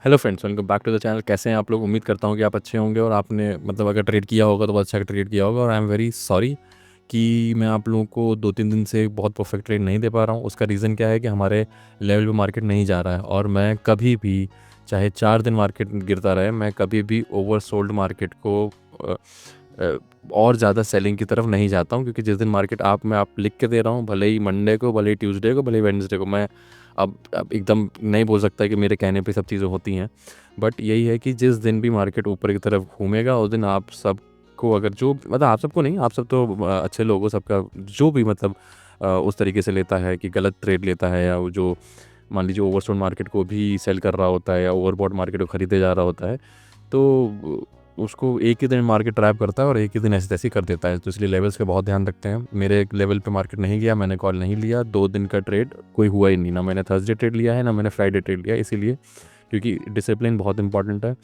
Hello friends, welcome back to the channel. कैसे हैं आप लोग? उम्मीद करता हूँ कि आप अच्छे होंगे और आपने अगर ट्रेड किया होगा तो बहुत अच्छा ट्रेड किया होगा। और आई एम वेरी सॉरी कि मैं आप लोगों को 2-3 दिन से बहुत परफेक्ट ट्रेड नहीं दे पा रहा हूँ। उसका रीज़न क्या है कि हमारे लेवल पे मार्केट नहीं जा रहा है और मैं कभी भी, चाहे 4 दिन मार्केट गिरता रहे, मैं कभी भी ओवर सोल्ड मार्केट को अ, अ, और ज़्यादा सेलिंग की तरफ नहीं जाता हूँ। क्योंकि जिस दिन मार्केट मैं आप लिख के दे रहा हूँ, भले ही मंडे को, भले ही ट्यूसडे को, भले ही वेडनेसडे को, मैं अब एकदम नहीं बोल सकता कि मेरे कहने पे सब चीज़ें होती हैं। बट यही है कि जिस दिन भी मार्केट ऊपर की तरफ घूमेगा उस दिन आप सबको, अगर जो आप सबको नहीं, आप सब तो अच्छे लोगों, सबका जो भी उस तरीके से लेता है कि गलत ट्रेड लेता है, या वो जो मान लीजिए ओवरसोल्ड मार्केट को भी सेल कर रहा होता है या ओवरबॉट मार्केट को खरीदे जा रहा होता है, तो उसको एक ही दिन मार्केट ट्रैप करता है और एक ही दिन ऐसे तैसे ही कर देता है। तो इसलिए लेवल्स का बहुत ध्यान रखते हैं। मेरे एक लेवल पे मार्केट नहीं गया, मैंने कॉल नहीं लिया, 2 दिन का ट्रेड कोई हुआ ही नहीं। ना मैंने थर्सडे ट्रेड लिया है, ना मैंने फ्राइडे ट्रेड लिया, इसीलिए क्योंकि डिसिप्लिन बहुत इंपॉर्टेंट है।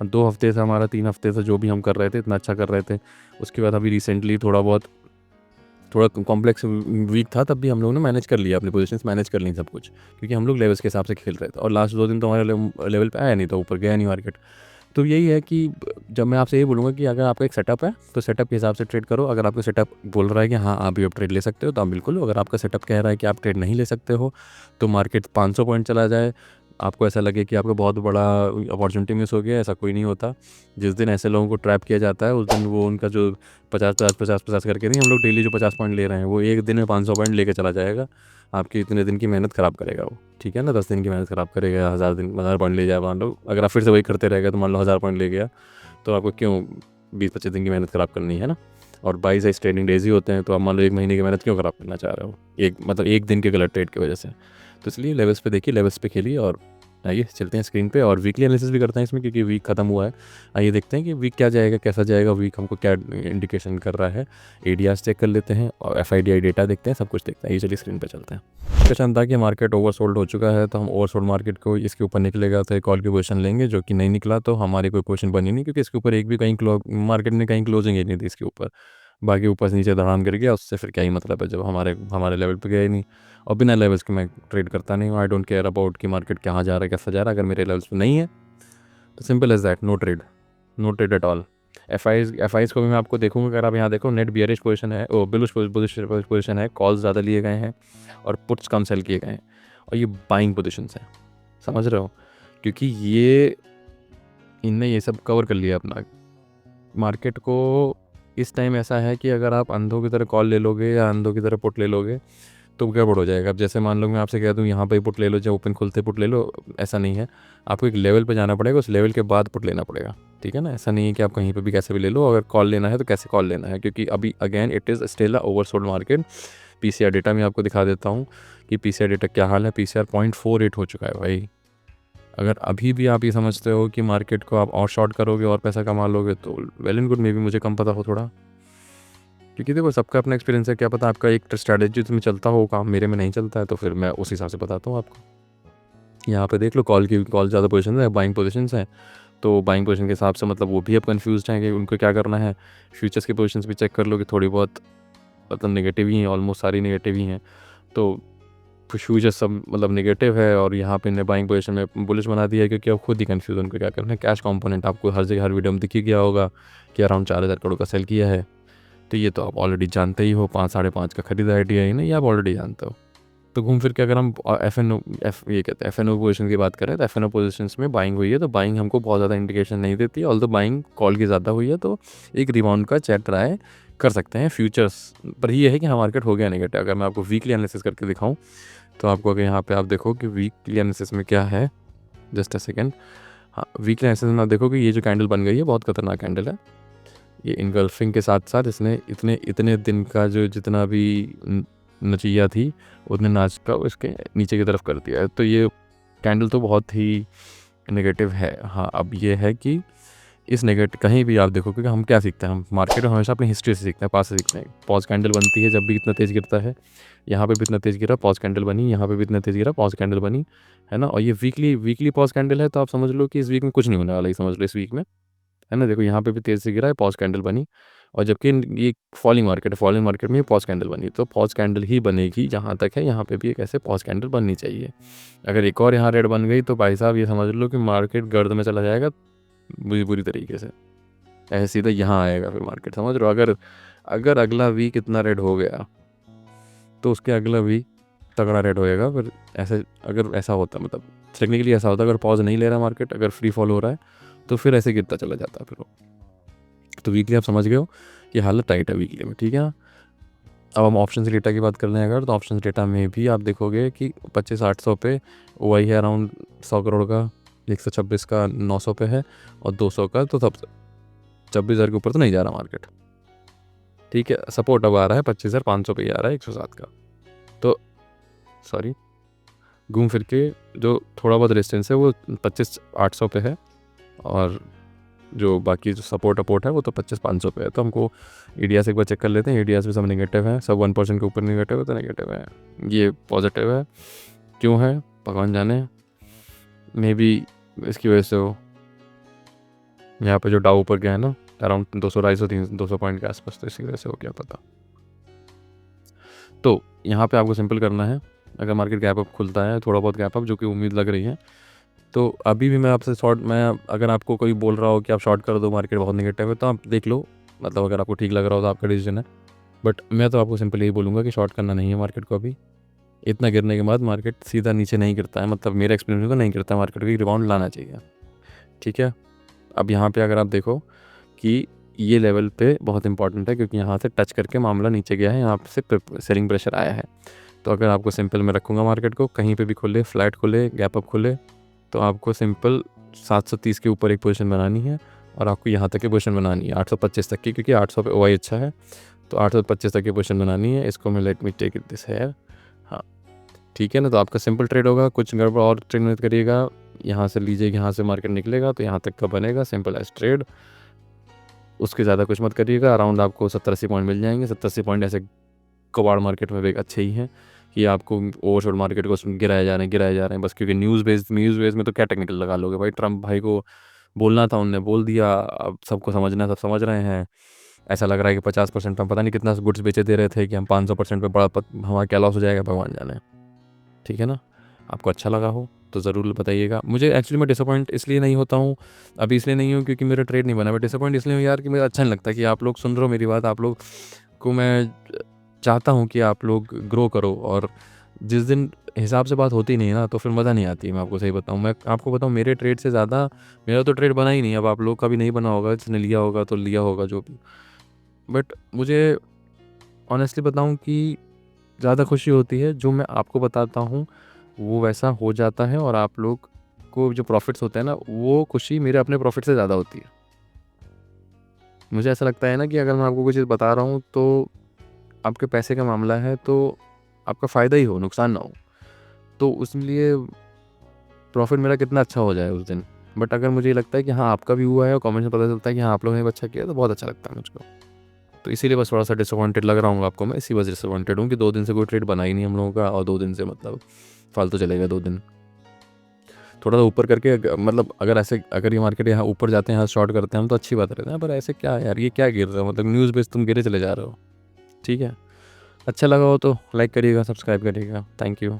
2 हफ्ते से, हमारा 3 हफ्ते से जो भी हम कर रहे थे, इतना अच्छा कर रहे थे। उसके बाद अभी रिसेंटली थोड़ा कॉम्प्लेक्स वीक था, तब भी हम लोगों ने मैनेज कर लिया, अपनी पोजीशंस मैनेज कर ली सब कुछ, क्योंकि हम लोग लेवल्स के हिसाब से खेल रहे थे। और लास्ट 2 दिन तो हमारे लेवल पे आया नहीं, तो ऊपर गया नहीं मार्केट। तो यही है कि जब मैं आपसे ये बोलूँगा कि अगर आपका एक सेटअप है तो सेटअप के हिसाब से ट्रेड करो। अगर आपका सेटअप बोल रहा है कि हाँ आप भी अब ट्रेड ले सकते हो, तो आप बिल्कुल। अगर आपका सेटअप कह रहा है कि आप ट्रेड नहीं ले सकते हो, तो मार्केट 500 पॉइंट चला जाए, आपको ऐसा लगे कि आपका बहुत बड़ा अपॉर्चुनिटी मिस हो गया, ऐसा कोई नहीं होता। जिस दिन ऐसे लोगों को ट्रैप किया जाता है, उस दिन वो उनका जो 50-50 करके नहीं, हम लोग डेली जो 50 पॉइंट ले रहे हैं, वो एक दिन में 500 पॉइंट लेके चला जाएगा। आपकी इतने दिन की मेहनत ख़राब करेगा वो, ठीक है ना। 10 दिन की मेहनत ख़राब करेगा, 1000 पॉइंट ले जाए मान लो। अगर आप फिर से वही करते रहेगा तो मान लो 1000 पॉइंट ले गया, तो आपको क्यों 20-25 दिन की मेहनत ख़राब करनी है ना। और 22 ट्रेडिंग डेज ही होते हैं, तो आप मान लो 1 महीने की मेहनत क्यों ख़राब करना चाह रहे हो, एक दिन के गलत ट्रेड की वजह से। तो इसलिए लेवल्स पे देखिए, लेवल्स पे खेलिए। और आइए चलते हैं स्क्रीन पे और वीकली एनालिसिस भी करते हैं इसमें, क्योंकि वीक खत्म हुआ है। आइए देखते हैं कि वीक क्या जाएगा, कैसा जाएगा, वीक हमको क्या इंडिकेशन कर रहा है। एडीआर्स चेक कर लेते हैं और एफआईडीआई डेटा देखते हैं, सब कुछ देखते हैं। ये चलिए स्क्रीन पे चलते हैं। डिस्कशन था कि मार्केट ओवरसोल्ड हो चुका है, तो हम ओवरसोल्ड मार्केट को इसके ऊपर निकलेगा तो एक कॉल की पोजीशन लेंगे, जो कि नहीं निकला तो हमारी कोई पोजीशन बनी नहीं, क्योंकि इसके ऊपर एक भी मार्केट ने कहीं क्लोजिंग ही नहीं दी इसके ऊपर। बाकी ऊपर से नीचे धड़ाम गिर गया, उससे फिर क्या ही मतलब है जब हमारे हमारे लेवल पे गया ही नहीं। और बिना लेवल्स के मैं ट्रेड करता नहीं हूँ। आई डोंट केयर अबाउट कि मार्केट कहाँ जा रहा है, कैसा जा रहा है। अगर मेरे लेवल्स पे नहीं है तो simple as that, no trade, no trade at all. F IIs को भी मैं आपको देखूंगा। अगर आप यहाँ देखो, नेट बियरिश पोजीशन है, ओ बुलिश पोजीशन है, कॉल्स ज़्यादा लिए गए हैं और पुट्स कम सेल किए गए हैं, और ये बाइंग पोजीशंस हैं, समझ रहे हो। क्योंकि इनने ये सब कवर कर लिया अपना मार्केट को। इस टाइम ऐसा है कि अगर आप अंधों की तरह कॉल ले लोगे या अंधों की तरह पुट ले लोगे तो गड़बड़ हो जाएगा। अब जैसे मान लो मैं आपसे कह दूँ यहाँ पे पुट ले लो, जब ओपन खुलते पुट ले लो, ऐसा नहीं है। आपको एक लेवल पे जाना पड़ेगा, उस लेवल के बाद पुट लेना पड़ेगा, ठीक है ना। ऐसा नहीं है कि आप कहीं पे भी कैसे भी ले लो। अगर कॉल लेना है तो कैसे कॉल लेना है, क्योंकि अभी again it is still a oversold market. PCR data में आपको दिखा देता हूँ कि पीसीआर डेटा क्या हाल है। पीसीआर 0.48 हो चुका है भाई। अगर अभी भी आप ये समझते हो कि मार्केट को आप और शॉर्ट करोगे और पैसा कमा लोगे, तो well and good, may be मुझे कम पता हो थोड़ा। क्योंकि देखो, सबका अपना एक्सपीरियंस है, क्या पता आपका एक स्ट्रैटेजी तुम्हें चलता हो काम, मेरे में नहीं चलता है, तो फिर मैं उस हिसाब से बताता हूँ आपको। यहाँ पे देख लो, कॉल ज़्यादा पोजीशन है, बाइंग पोजीशंस हैं। तो बाइंग पोजीशन के हिसाब से मतलब वो भी अब कन्फ्यूज़ हैं कि उनको क्या करना है। फ्यूचर्स की पोजीशंस भी चेक कर लो कि थोड़ी बहुत मतलब नेगेटिव ही हैं, ऑलमोस्ट सारी नेगेटिव ही हैं। तो फ्यूचर्स सब मतलब नेगेटिव है, और यहाँ पे इन्हें बाइंग पोजीशन में बुलिश बना दिया है, क्योंकि अब खुद ही कन्फ्यूज़ उनको क्या करना है। कैश कंपोनेंट आपको हर जगह, हर वीडियो में दिख ही गया होगा कि अराउंड 4000 करोड़ का सेल किया है। तो ये तो आप ऑलरेडी जानते ही हो। 5-5.5 का खरीदा आइडिया ही नहीं, आप ऑलरेडी जानते हो। तो घूम फिर के अगर हम ये कहते हैं एफ एन ओ पोजिशन की बात करें, तो एफ एन ओ पोजिशन में बाइंग हुई है, तो बाइंग हमको बहुत ज़्यादा इंडिकेशन नहीं देती। ऑल द बाइंग कॉल की ज़्यादा हुई है, तो एक रिबाउंड का चेक ट्राई कर सकते हैं फ्यूचर्स पर। ये है कि हाँ, मार्केट हो गया नेगेटिव। अगर मैं आपको वीकली एनालिसिस करके दिखाऊँ, तो आपको अगर यहाँ पे आप देखो कि वीकली एनालिसिस में क्या है, जस्ट अ सेकेंड। हाँ, वीकली एनालिसिस में आप देखो कि ये जो कैंडल बन गई है, बहुत खतरनाक कैंडल है। ये इनगल्फिंग के साथ साथ इसने इतने इतने दिन का जो जितना भी नचैया थी, उतने नाच का इसके नीचे की तरफ कर दिया है। तो ये कैंडल तो बहुत ही नेगेटिव है। हाँ, अब ये है कि इस नेगेटिव कहीं भी आप देखो, क्योंकि हम क्या सीखते हैं, हम मार्केट में हमेशा अपनी हिस्ट्री से सीखते हैं, पास से सीखते हैं। पॉज कैंडल बनती है जब भी इतना तेज़ गिरता है, यहाँ पे भी इतना तेज़ गिरा, पॉज कैंडल बनी, यहाँ पे भी इतना तेज़ गिरा, पॉज कैंडल बनी, है ना। और ये वीकली पॉज कैंडल है, तो आप समझ लो कि इस वीक में कुछ नहीं होने वाला, ये समझ लो इस वीक में, है ना। देखो यहाँ पे भी तेज़ से गिरा है, पॉज कैंडल बनी, और जबकि ये फॉलिंग मार्केट है, फॉलिंग मार्केट में ये पॉज कैंडल बनी, तो पॉज कैंडल ही बनेगी जहाँ तक है, यहाँ पे भी एक ऐसे पॉज कैंडल बननी चाहिए। अगर एक और यहाँ रेड बन गई तो भाई साहब ये समझ लो कि मार्केट गर्द में चला जाएगा बुरी बुरी तरीके से, ऐसे सीधा यहाँ आएगा फिर मार्केट, समझ रहे हो। अगर अगर अगला वीक इतना रेड हो गया तो उसके अगला वीक तगड़ा रेड होएगा। फिर ऐसे अगर ऐसा होता, मतलब टेक्निकली ऐसा होता, अगर पॉज नहीं ले रहा मार्केट, अगर फ्री फॉल हो रहा है तो फिर ऐसे गिरता चला जाता है फिर वो। तो वीकली आप समझ गए हो कि हालत टाइट है वीकली में, ठीक है। अब हम ऑप्शन डेटा की बात कर रहे हैं अगर, तो ऑप्शन डेटा में भी आप देखोगे कि 25,800 पे ओ आई है अराउंड 100 करोड़ का, 126 का 900 पे है, और 200 का तो सब 26,000 के ऊपर तो नहीं जा रहा मार्केट, ठीक है। सपोर्ट अब आ रहा है 25,500 पे ही आ रहा है 107 का। तो सॉरी, घूम फिर के जो थोड़ा बहुत रेजिस्टेंस है वो 25,800 पे है, और जो बाकी जो सपोर्ट अपोर्ट है वो तो 25,500 पे है। तो हमको एडीएस एक बार चेक कर लेते हैं। एडीएस भी सब नेगेटिव है, सब 1% के ऊपर नेगेटिव है, तो नेगेटिव है, ये पॉजिटिव है। क्यों है भगवान जाने, मे बी इसकी वजह से हो। यहाँ पे जो डाउ ऊपर गया है ना अराउंड 200, 250, 200 पॉइंट के आसपास, तो इसी वजह से हो, क्या पता। तो यहाँ पे आपको सिंपल करना है, अगर मार्केट गैप अप खुलता है, थोड़ा बहुत गैप अप जो कि उम्मीद लग रही है, तो अभी भी मैं आपसे शॉर्ट, मैं अगर आपको कोई बोल रहा हो कि आप शॉर्ट कर दो मार्केट बहुत नेगेटिव है, तो आप देख लो, मतलब अगर आपको ठीक लग रहा हो तो आपका डिसीजन है। बट मैं तो आपको सिंपल यही बोलूँगा कि शॉर्ट करना नहीं है मार्केट को। अभी इतना गिरने के बाद मार्केट सीधा नीचे नहीं गिरता है, मतलब मेरे एक्सपीरियंस में तो नहीं गिरता है मार्केट को, रिबाउंड लाना चाहिए, ठीक है। अब यहाँ पे अगर आप देखो कि ये लेवल पे बहुत इंपॉर्टेंट है, क्योंकि यहाँ से टच करके मामला नीचे गया है, यहाँ से सेलिंग प्रेशर आया है। तो अगर आपको सिंपल में रखूँगा मार्केट को, कहीं पे भी खुले, फ्लैट खुले, गैप अप खुले, तो आपको सिंपल 730 के ऊपर एक पोजीशन बनानी है, और आपको यहाँ तक की पोजीशन बनानी है 825 तक की, क्योंकि 800 पे ओआई अच्छा है, तो 825 तक की पोजीशन बनानी है। इसको मैं let me take it this है, हाँ ठीक है ना। तो आपका सिंपल ट्रेड होगा, कुछ गड़बड़ और ट्रेड मत करिएगा। यहाँ से लीजिए, यहाँ से मार्केट निकलेगा तो यहाँ तक का बनेगा, सिंपल एज ट्रेड, उसके ज़्यादा कुछ मत करिएगा। अराउंड आपको 70-80 पॉइंट मिल जाएंगे। 70-80 पॉइंट ऐसे कबाड़ मार्केट में भी अच्छे ही हैं कि आपको ओवरशॉट मार्केट को गिराए जा रहे हैं बस, क्योंकि न्यूज़ बेस में तो क्या टेक्निकल लगा लोगे भाई। ट्रम्प भाई को बोलना था, उनने बोल दिया, अब सबको समझना है, सब समझ रहे हैं। ऐसा लग रहा है कि 50% पे हम पता नहीं कितना गुड्स बेचे दे रहे थे कि हम 500% पे बड़ा हमारा क्या लॉस हो जाएगा, भगवान जाने, ठीक है ना। आपको अच्छा लगा हो तो ज़रूर बताइएगा मुझे। एक्चुअली मैं डिसअपॉइंट इसलिए नहीं होता हूँ अभी, इसलिए नहीं हूँ क्योंकि मेरा ट्रेड नहीं बना। मैं डिसअपॉइंट इसलिए हूँ यार कि मुझे अच्छा नहीं लगता कि आप लोग सुन रहे हो मेरी बात, आप लोग को मैं चाहता हूँ कि आप लोग ग्रो करो, और जिस दिन हिसाब से बात होती नहीं ना तो फिर मज़ा नहीं आती है। मैं आपको सही बताऊँ, मैं आपको बताऊँ, मेरे ट्रेड से ज़्यादा मेरा तो ट्रेड बना ही नहीं। अब आप लोग का भी नहीं बना होगा, जिसने लिया होगा तो लिया होगा जो भी, बट मुझे ऑनेस्टली बताऊँ कि ज़्यादा खुशी होती है जो मैं आपको बताता हूँ वो वैसा हो जाता है, और आप लोग को जो प्रॉफिट्स होते हैं ना, वो खुशी मेरे अपने प्रॉफिट से ज़्यादा होती है। मुझे ऐसा लगता है ना कि अगर मैं आपको कोई चीज़ बता रहा हूँ तो आपके पैसे का मामला है, तो आपका फ़ायदा ही हो, नुकसान ना हो। तो उसलिए प्रॉफिट मेरा कितना अच्छा हो जाए उस दिन, बट अगर मुझे ये लगता है कि हाँ आपका भी हुआ है और कमेंट में पता चलता है कि हाँ आप लोगों ने भी अच्छा किया, तो बहुत अच्छा लगता है मुझको। तो इसीलिए बस थोड़ा सा डिसअपॉइंटेड लग रहा हूँ आपको मैं, इसी वजह से डिसअपॉइंटेड हूँ कि 2 दिन से कोई ट्रेड बना ही नहीं हम लोगों का, और 2 दिन से मतलब फालतू चलेगा 2 दिन। थोड़ा सा ऊपर करके मतलब अगर ऐसे, अगर ये मार्केट यहाँ ऊपर जाते हैं, यहाँ शॉर्ट करते हैं हम, तो अच्छी बात रहती है, पर ऐसे क्या यार, ये क्या गिर रहा है, मतलब न्यूज़ बेस तुम गिरे चले जा रहे हो, ठीक है। अच्छा लगा हो तो लाइक करिएगा, सब्सक्राइब करिएगा, थैंक यू।